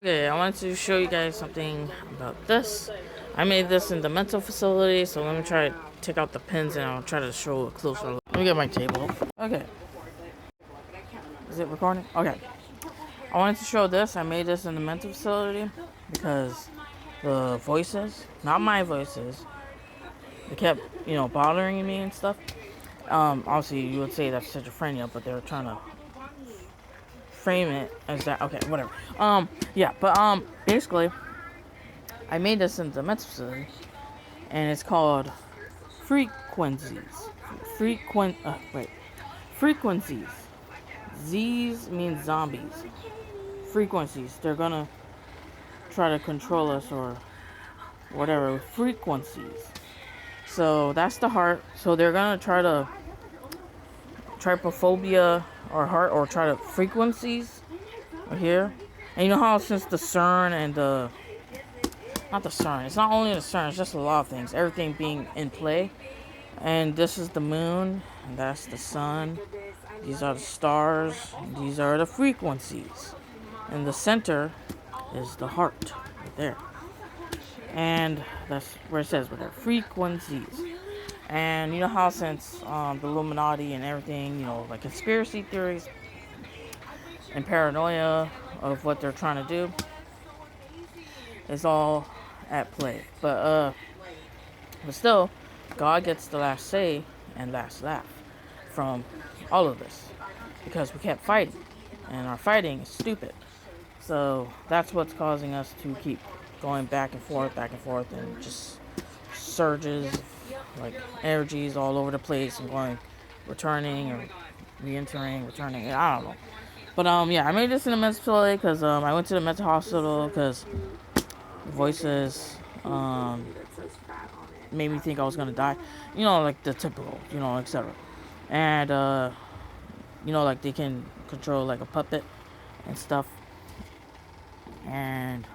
Okay, I wanted to show you guys something about this. I made this in the mental facility, so let me try to take out the pins and I'll try to show a closer look. Let me get my table. Okay. Is it recording? Okay. I wanted to show this. I made this in the mental facility because the voices, not my voices, they kept, bothering me and stuff. Obviously, you would say that's schizophrenia, but they were trying to frame it as that. Okay, whatever. Yeah, but basically, I made this in the mental facility, and it's called frequencies. Frequencies. Z's means zombies. Frequencies. They're gonna try to control us or whatever with frequencies. So that's the heart. So they're gonna try to trypophobia or heart or try to frequencies are here. And you know how since the CERN and the not the CERN, it's not only the CERN, it's just a lot of things, everything being in play. And this is the moon, and that's the sun. These are the stars, these are the frequencies. And the center is the heart, right there. And that's where it says right there, frequencies. And you know how since the Illuminati and everything, like conspiracy theories and paranoia of what they're trying to do is all at play. But still, God gets the last say and last laugh from all of this because we kept fighting, and our fighting is stupid. So that's what's causing us to keep going back and forth, and just surges, like energies all over the place, and going, returning or re-entering, returning. I don't know. But yeah, I made this in the mental facility because I went to the mental hospital because voices made me think I was gonna die. Like the typical, etc. And like they can control like a puppet and stuff. And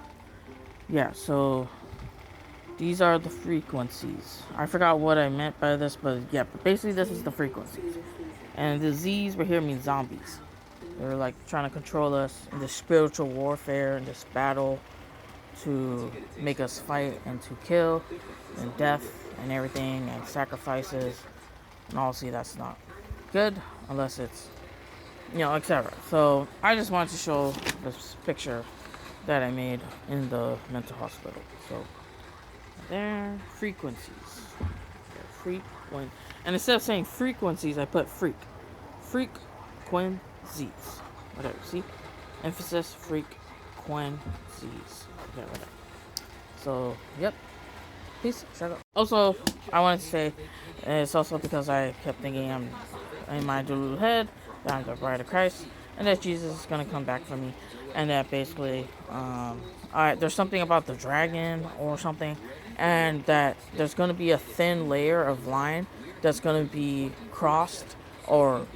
yeah, so these are the frequencies. I forgot what I meant by this, but yeah, but basically this is the frequencies. And the Z's right here mean zombies. They're like trying to control us in this spiritual warfare, in this battle to make us fight and to kill, and death and everything, and sacrifices. And obviously that's not good unless it's, etc. So I just wanted to show this picture that I made in the mental hospital. So there, frequencies. And instead of saying frequencies, I put frequencies. Whatever. See, emphasis frequencies. Okay, whatever. So yep. Peace. Shut up. Also, I wanted to say it's also because I kept thinking I'm in my little head that I'm the bride of Christ and that Jesus is gonna come back for me, and that basically, there's something about the dragon or something, and that there's gonna be a thin layer of line that's gonna be crossed or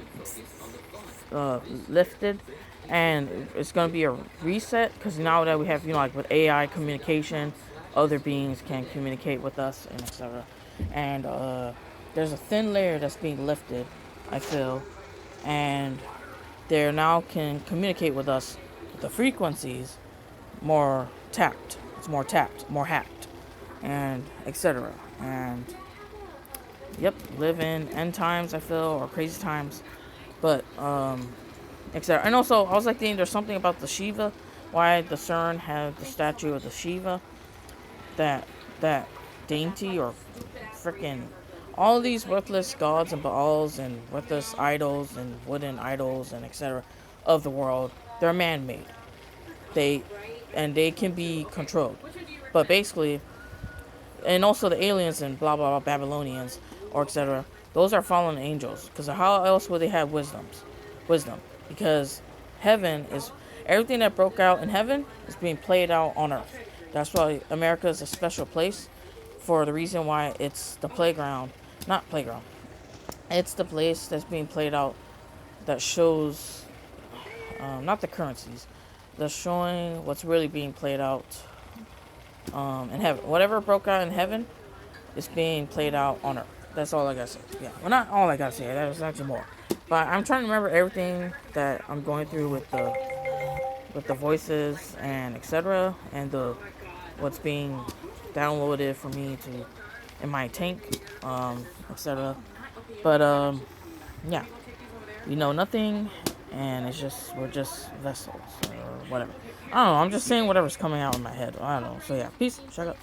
lifted, and it's gonna be a reset because now that we have like with AI communication, other beings can communicate with us and etc. And there's a thin layer that's being lifted, I feel, and they now can communicate with us with the frequencies more tapped. It's more tapped, more hacked, and etc. And yep, live in end times, I feel, or crazy times, but etc. And also, I was like thinking there's something about the Shiva, why the CERN had the statue of the Shiva, that dainty or freaking all of these worthless gods and Baals and worthless idols and wooden idols and etc. of the world, they're man-made. They can be controlled, but basically, and also the aliens and blah blah blah Babylonians or etc. Those are fallen angels, because how else would they have wisdom? Because heaven is everything that broke out in heaven is being played out on earth. That's why America is a special place, for the reason why it's the playground, not playground. It's the place that's being played out that shows, not the currencies, that's showing what's really being played out in heaven. Whatever broke out in heaven is being played out on earth. That's all I gotta say. Yeah, well, not all I gotta say. There's actually more. But I'm trying to remember everything that I'm going through with the with the voices and etc. and the what's being downloaded for me to in my tank, etc. But yeah, we know nothing, and it's just we're just vessels or whatever. I don't know. I'm just saying whatever's coming out in my head. I don't know. So yeah, peace. Shut up.